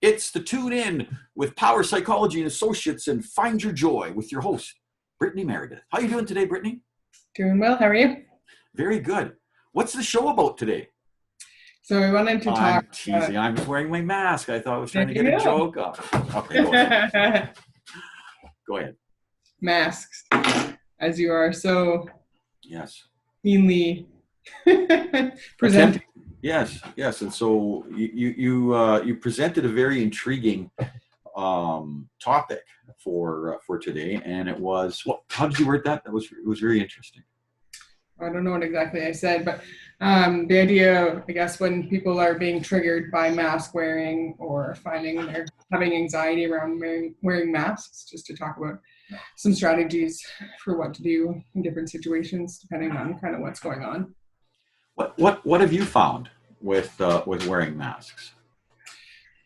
It's the Tune In with Power Psychology and Associates and Find Your Joy with your host, Brittany Meredith. How are you doing today, Brittany? Doing well. How are you? Very good. What's the show about today? So we wanted to talk. I'm teasing. I'm just wearing my mask. I thought I was trying to get a joke off. Okay, go ahead. Go ahead. Masks, as you are so keenly presented. Yes. And so you presented a very intriguing topic for today, and it was, how did you word that? It was very interesting. I don't know what exactly I said, but the idea, I guess, when people are being triggered by mask wearing or finding they're having anxiety around wearing masks, just to talk about some strategies for what to do in different situations, depending on kind of what's going on. What have you found with wearing masks?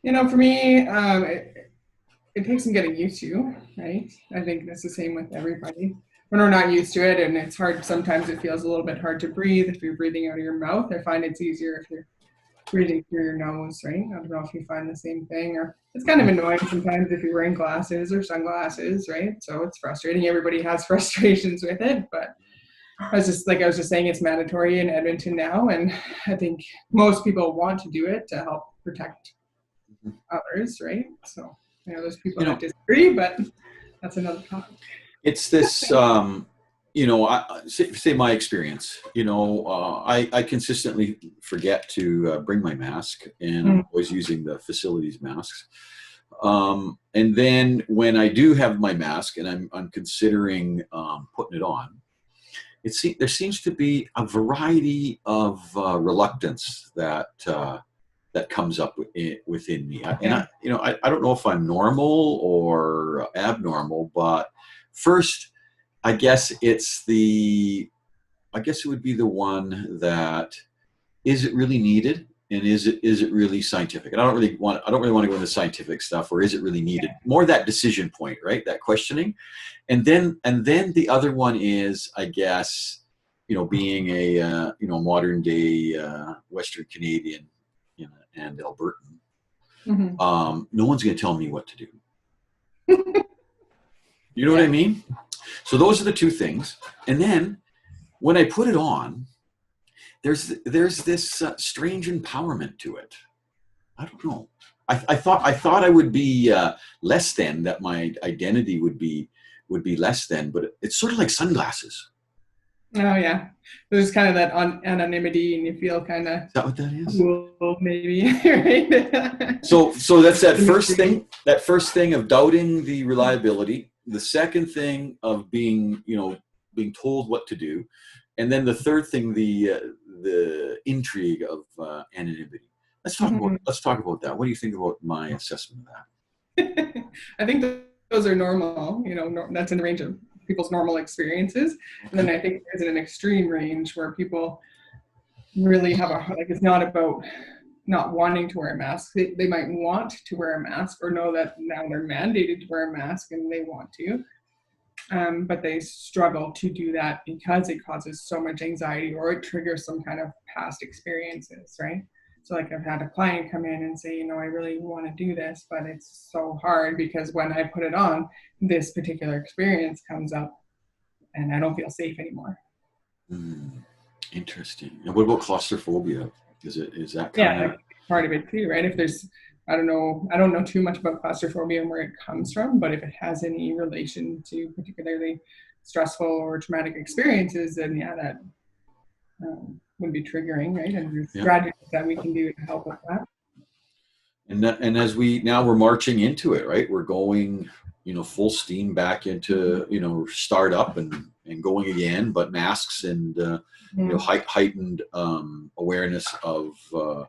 For me, it takes some getting used to, right? I think that's the same with everybody. When we're not used to it, and it's hard, sometimes it feels a little bit hard to breathe if you're breathing out of your mouth. I find it's easier if you're breathing through your nose, right? I don't know if you find the same thing, or it's kind of annoying sometimes if you're wearing glasses or sunglasses, right? So it's frustrating. Everybody has frustrations with it, but I was just saying, it's mandatory in Edmonton now, and I think most people want to do it to help protect others, right? So I know there's people that disagree, but that's another topic. It's this, say my experience, I consistently forget to bring my mask, and I'm always using the facilities masks. And then when I do have my mask and I'm considering putting it on, there seems to be a variety of reluctance that comes up within me. I don't know if I'm normal or abnormal, but first, I guess it would be the one that, is it really needed, and is it really scientific? And I don't really want to go into scientific stuff, or is it really needed? More that decision point, right? That questioning, and then the other one is, I guess, being a modern day Western Canadian and Albertan, no one's going to tell me what to do. You know what I mean? So those are the two things. And then when I put it on, there's this strange empowerment to it. I don't know. I thought I would be less than, that my identity would be less than, but it's sort of like sunglasses. Oh yeah, there's kind of that anonymity, and you feel kind of. Is that what that is? Cool, maybe. Right? So that's that first thing. That first thing of doubting the reliability. The second thing of being told what to do, and then the third thing, the intrigue of anonymity. Let's talk about that. What do you think about my assessment of that? I think those are normal. That's in the range of people's normal experiences. And then I think there's an extreme range where people really have it's not about not wanting to wear a mask. They might want to wear a mask, or know that now they're mandated to wear a mask and they want to, but they struggle to do that because it causes so much anxiety, or it triggers some kind of past experiences, right? So I've had a client come in and say, I really want to do this, but it's so hard because when I put it on, this particular experience comes up and I don't feel safe anymore. Interesting. And what about claustrophobia? Is that kind of part of it too, right? If there's, I don't know too much about claustrophobia and where it comes from, but if it has any relation to particularly stressful or traumatic experiences, then that would be triggering, right? And there's strategies that we can do to help with that. And as we're marching into it, right? We're going, full steam back into, start up and going again, but masks and, heightened awareness of, I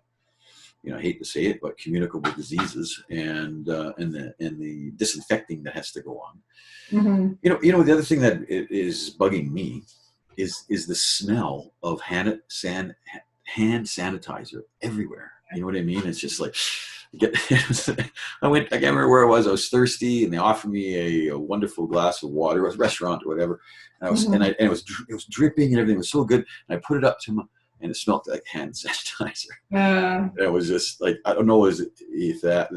hate to say it, but communicable diseases and the disinfecting that has to go on. The other thing that is bugging me is the smell of hand sanitizer everywhere. You know what I mean? It's just like, I can't remember where I was thirsty, and they offered me a wonderful glass of water. It was a restaurant or whatever. And it was dripping and everything was so good. And I put it up to and it smelled like hand sanitizer. Uh, It was just like, I don't know, if that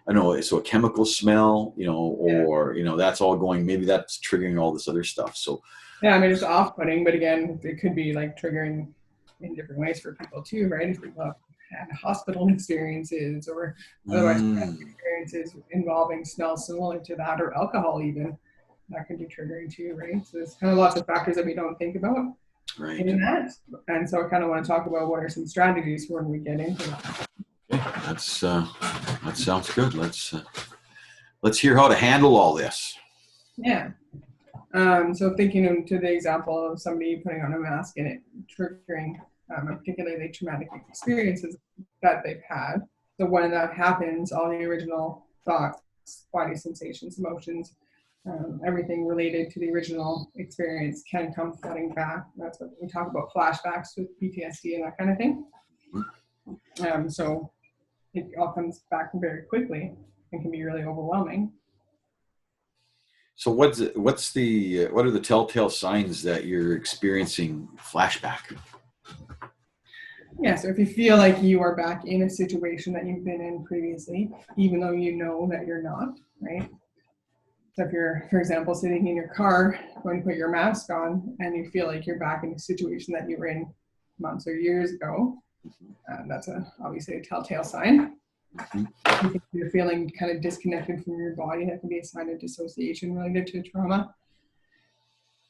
I don't know, so a chemical smell, yeah. or that's all going. Maybe that's triggering all this other stuff. So Yeah, I mean, it's off-putting, but again, it could be like triggering in different ways for people too, right? If people have had hospital experiences or otherwise experiences involving smells similar to that, or alcohol even, that can be triggering too, right? So there's kind of lots of factors that we don't think about right. in that. And so I kind of want to talk about what are some strategies when we get into that. Okay, that sounds good. Let's hear how to handle all this. Yeah. So thinking to the example of somebody putting on a mask and it triggering a particularly traumatic experiences that they've had. So when that happens, all the original thoughts, body sensations, emotions, everything related to the original experience can come flooding back. That's what we talk about, flashbacks with PTSD and that kind of thing. So it all comes back very quickly and can be really overwhelming. So what are the telltale signs that you're experiencing flashback? Yeah, so if you feel like you are back in a situation that you've been in previously, even though you know that you're not, right? So if you're, for example, sitting in your car, going to put your mask on, and you feel like you're back in a situation that you were in months or years ago, that's obviously a telltale sign. If you're feeling kind of disconnected from your body, that can be a sign of dissociation related to trauma.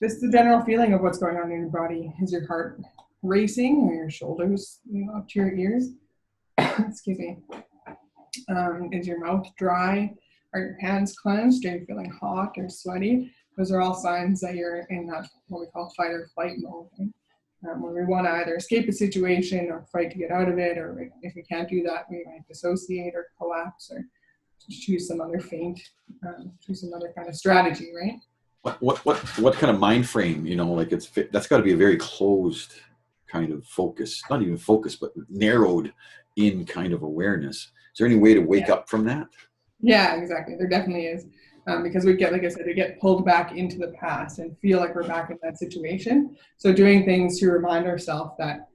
This is the general feeling of what's going on in your body. Is your heart racing, or your shoulders up to your ears? Excuse me. Is your mouth dry? Are your hands clenched? Are you feeling hot or sweaty? Those are all signs that you're in that what we call fight or flight mode. Where we want to either escape a situation or fight to get out of it, or if we can't do that, we might dissociate or collapse or choose some other feint, choose some other kind of strategy, right? What kind of mind frame? That's got to be a very closed kind of focus, not even focus, but narrowed in kind of awareness. Is there any way to wake up from that? Yeah, exactly. There definitely is. Because we get, like I said, we get pulled back into the past and feel like we're back in that situation. So doing things to remind ourselves that,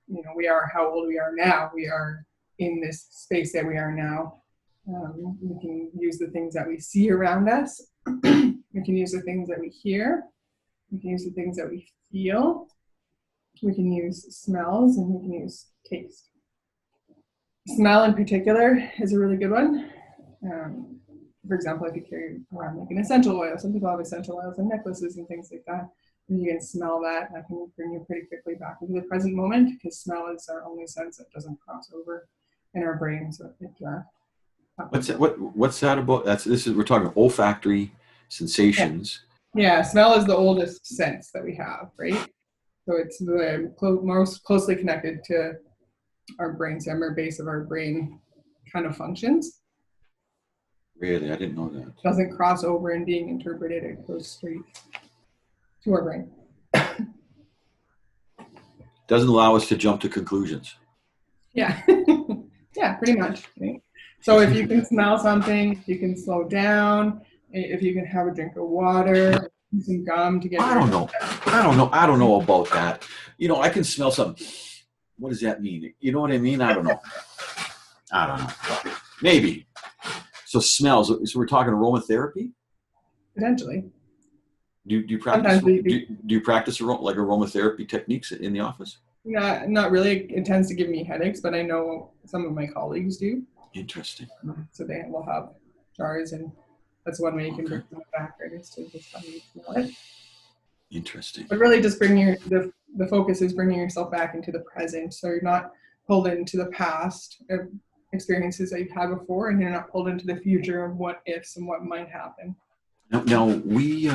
we are how old we are now. We are in this space that we are now. We can use the things that we see around us. We can use the things that we hear. We can use the things that we feel. We can use smells, and we can use taste. Smell in particular is a really good one. For example, if you carry around like an essential oil, some people have essential oils and necklaces and things like that, and you can smell that. That can bring you pretty quickly back into the present moment, because smell is our only sense that doesn't cross over in our brain. So What's that about? We're talking olfactory sensations. Yeah, smell is the oldest sense that we have, right? So it's the most closely connected to our brainstem, or base of our brain kind of functions. Really? I didn't know that. It doesn't cross over in being interpreted. It goes straight to our brain. Doesn't allow us to jump to conclusions. Yeah. Yeah, pretty much. Right? So if you can smell something, if you can slow down, if you can have a drink of water, some gum to get. I don't know about that. I can smell something. What does that mean? You know what I mean? I don't know. Maybe. So smells. So we're talking aromatherapy? Potentially. Do you practice? Do you practice like aromatherapy techniques in the office? Not really. It tends to give me headaches, but I know some of my colleagues do. Interesting. So they will have jars, and that's one way you can bring them back, right? Is to just have you smell it. Interesting. But really, just the focus is bringing yourself back into the present, so you're not pulled into the past experiences that you've had before, and you're not pulled into the future of what ifs and what might happen. Now we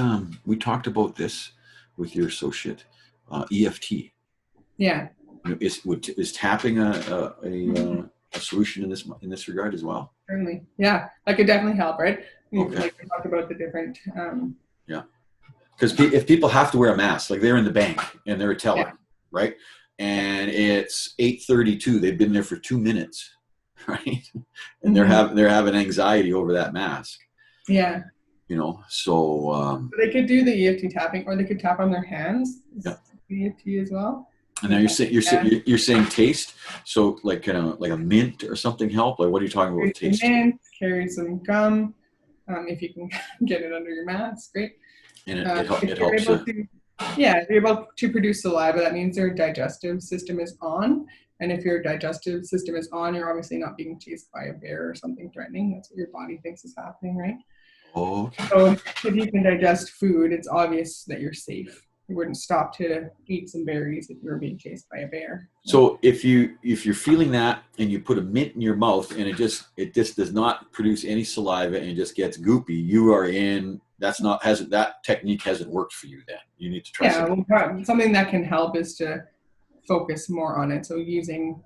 talked about this with your associate, EFT. Yeah. Is tapping a solution in this regard as well? Certainly. Yeah, that could definitely help, right? Okay. Like we talked about the different. Yeah. Because if people have to wear a mask, like they're in the bank and they're a teller, right? And it's 8:32, they've been there for 2 minutes, right? And they're having anxiety over that mask. Yeah. So they could do the EFT tapping, or they could tap on their hands. Yeah. EFT as well. And now you're saying taste. So like kind of like a mint or something help. Like what are you talking about with taste? Mint, carry some gum. If you can get it under your mask, great. And it if helps. if you're able to produce saliva, that means their digestive system is on. And if your digestive system is on, you're obviously not being chased by a bear or something threatening. That's what your body thinks is happening, right? Oh, okay. So if you can digest food, it's obvious that you're safe. You wouldn't stop to eat some berries if you were being chased by a bear. So if you're feeling that and you put a mint in your mouth and it just does not produce any saliva and it just gets goopy, you are in. That technique hasn't worked for you. Then you need to try something. Well, something that can help is to focus more on it. So using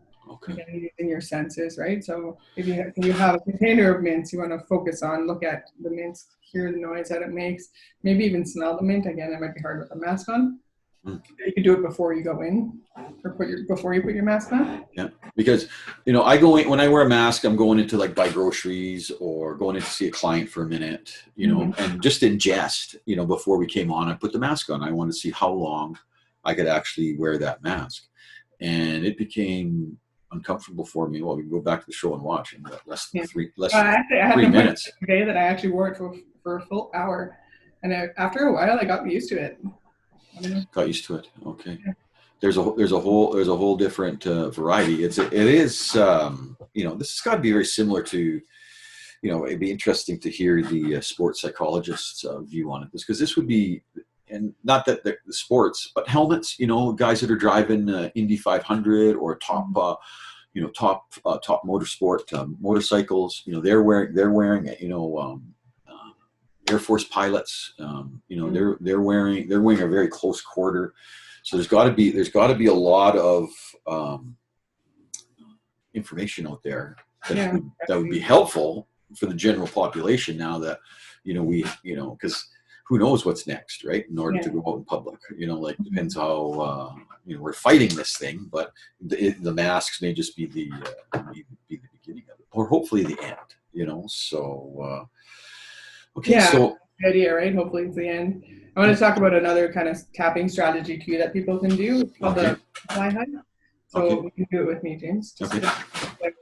your senses, right? So if you have a container of mints, you want to focus on, look at the mints, hear the noise that it makes, maybe even smell the mint. Again, that might be hard with a mask on. You can do it before you go in, or before you put your mask on. Yeah, because I go in when I wear a mask. I'm going into like buy groceries or going in to see a client for a minute, and just ingest. Before we came on, I put the mask on. I wanted to see how long I could actually wear that mask, and it became uncomfortable for me. Well, we can go back to the show and watch in less than 3 minutes. Today that I actually wore it for a full hour, and after a while, I got used to it. Got used to it. Okay. Yeah. There's a whole different variety. It is this has got to be very similar to, it'd be interesting to hear the sports psychologist's view on it, because this would be, and not that the sports, but helmets. Guys that are driving Indy 500 or top motorsport motorcycles. They're wearing Air Force pilots. They're wearing a very close quarter. So there's got to be a lot of information out there that would be helpful for the general population. Now that because who knows what's next, right? In order to go out in public, depends how we're fighting this thing. But the masks may just be the beginning of it, or hopefully the end. So. Okay, so good idea, right? Hopefully it's the end. I want to talk about another kind of tapping strategy too that people can do. It's called the fly hug. So you can do it with me, James. Just and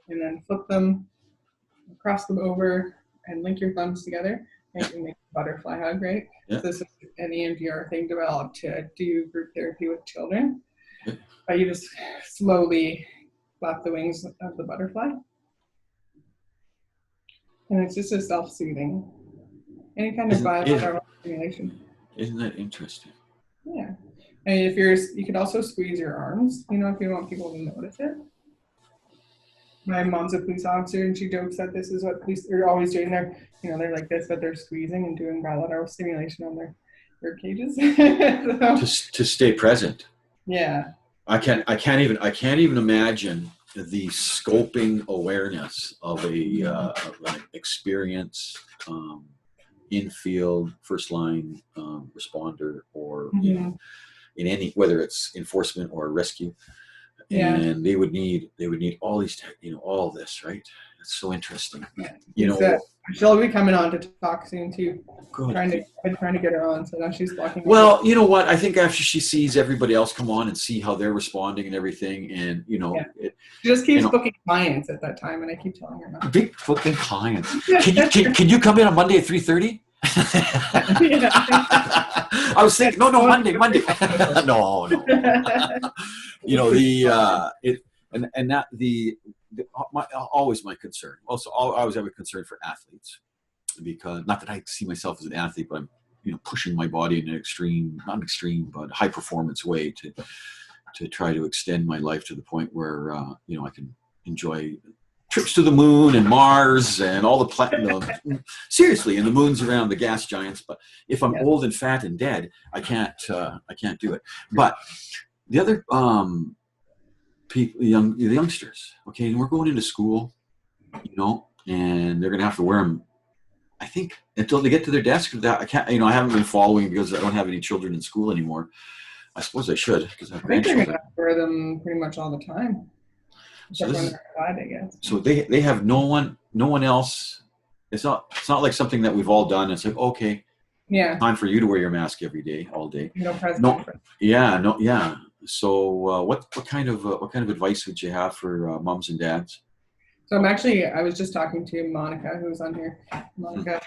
then flip them, cross them over, and link your thumbs together, and you can make a butterfly hug, right? Yeah. So this is an EMDR thing developed to do group therapy with children. Yeah. But you just slowly flap the wings of the butterfly. And it's just a self-soothing. Any kind of bilateral stimulation. Isn't that interesting? Yeah. And you could also squeeze your arms, if you want people to notice it. My mom's a police officer, and she jokes that this is what police are always doing. They're like this, but they're squeezing and doing bilateral stimulation on their rib cages. To stay present. Yeah. I can't even imagine the scoping awareness of an experience. In-field, first-line responder, or in any, whether it's enforcement or rescue, and they would need all these, all this, right? It's so interesting. She'll be coming on to talk soon too. Good. Trying to get her on, so now she's blocking. Well, you know what? I think after she sees everybody else come on and see how they're responding and everything, and she just keeps booking clients at that time, and I keep telling her not. Big booking clients. Can you come in on Monday at 3:30? I was thinking, no, Monday. no. Always my concern. Also, I always have a concern for athletes, because not that I see myself as an athlete, but I'm pushing my body in an not high performance way to try to extend my life to the point where I can enjoy trips to the moon and Mars and all the seriously, and the moons around the gas giants. But if I'm old and fat and dead, I can't do it. But the other people, the youngsters, okay, and we're going into school, and they're gonna have to wear them, I think, until they get to their desk. I can't, I haven't been following because I don't have any children in school anymore. I suppose I should, because I have grandchildren. They're gonna have to wear them pretty much all the time. So I guess. So they have no one else. It's not like something that we've all done. It's like, okay, time for you to wear your mask every day, all day. No present. No, yeah, what kind of advice would you have for moms and dads? So I was just talking to Monica, who's on here, Monica,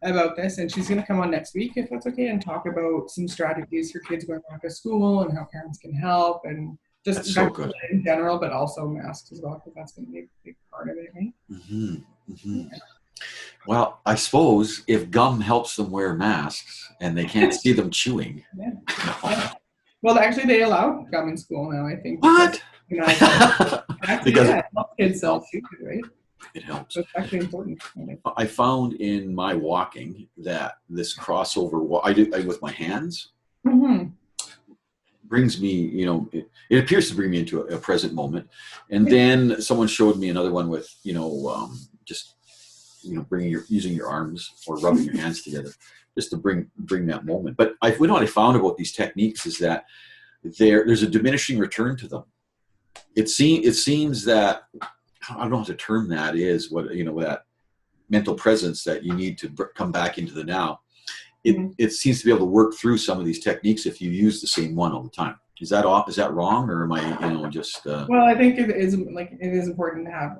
about this, and she's going to come on next week, if that's okay, and talk about some strategies for kids going back to school and how parents can help, and just so good in general, but also masks as well, because that's going to be a big part of it, right? Yeah. Well, I suppose if gum helps them wear masks and they can't see them chewing. Yeah. Well, actually, they allow gum in school now, I think. What? Because it helps kids self-soothe, right? It helps. So it's actually important. I found in my walking that this crossover, I do with my hands, brings me, it appears to bring me into a present moment. And then someone showed me another one with, just using your arms or rubbing your hands together just to bring that moment. But what I found about these techniques is that there's a diminishing return to them. It seems that, I don't know what the term that is, that mental presence that you need to come back into the now. It seems to be able to work through some of these techniques if you use the same one all the time. Is that wrong, or am I, just? Well, I think it is important to have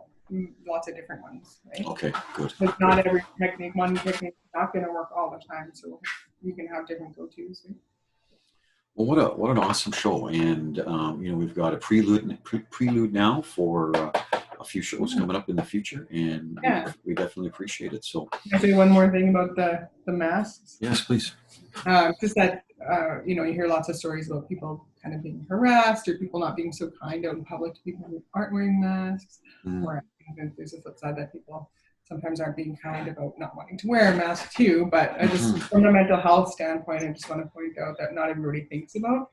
lots of different ones, right? Okay, good. But not every one technique is not going to work all the time, so you can have different go-tos. Right? Well, what an awesome show, and we've got a prelude now for a few shows coming up in the future, and we definitely appreciate it. So, can I say one more thing about the masks? Yes, please. Just that you hear lots of stories about people kind of being harassed or people not being so kind out in public to people who aren't wearing masks, or there's a flip side that people sometimes aren't being kind about not wanting to wear a mask too. But I just, from a mental health standpoint, I just want to point out that not everybody thinks about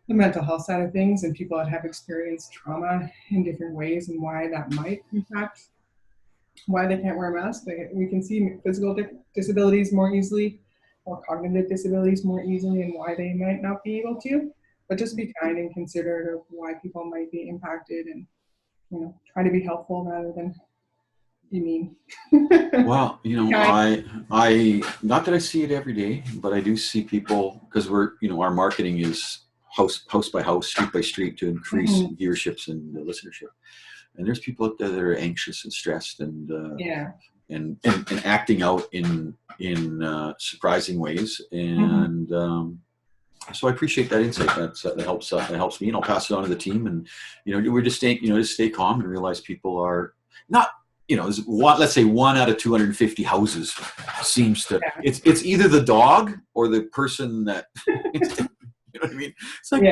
the mental health side of things, and people that have experienced trauma in different ways and why that might impact why they can't wear a mask. We can see physical disabilities more easily, or cognitive disabilities more easily, and why they might not be able to. But just be kind and considerate of why people might be impacted, and try to be helpful rather than be mean. Well, I not that I see it every day, but I do see people, because we're our marketing is house by house, street by street, to increase viewerships and listenership. And there's people out there that are anxious and stressed and acting out in surprising ways. And so I appreciate that insight. That helps me, and I'll pass it on to the team. And we're just stay calm and realize people are not. Let's say 1 out of 250 houses seems to. It's either the dog or the person that. You know what I mean? It's like,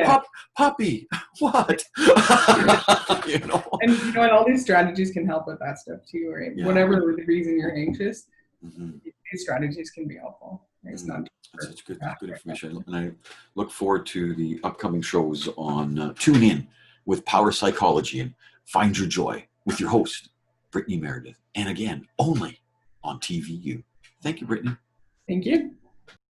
puppy, what? And all these strategies can help with that stuff too, right? Yeah. Whatever the reason you're anxious, these strategies can be helpful. Right? It's not. That's good information. And I look forward to the upcoming shows on Tune In with Power Psychology and Find Your Joy with your host, Brittany Meredith. And again, only on TVU. Thank you, Brittany. Thank you.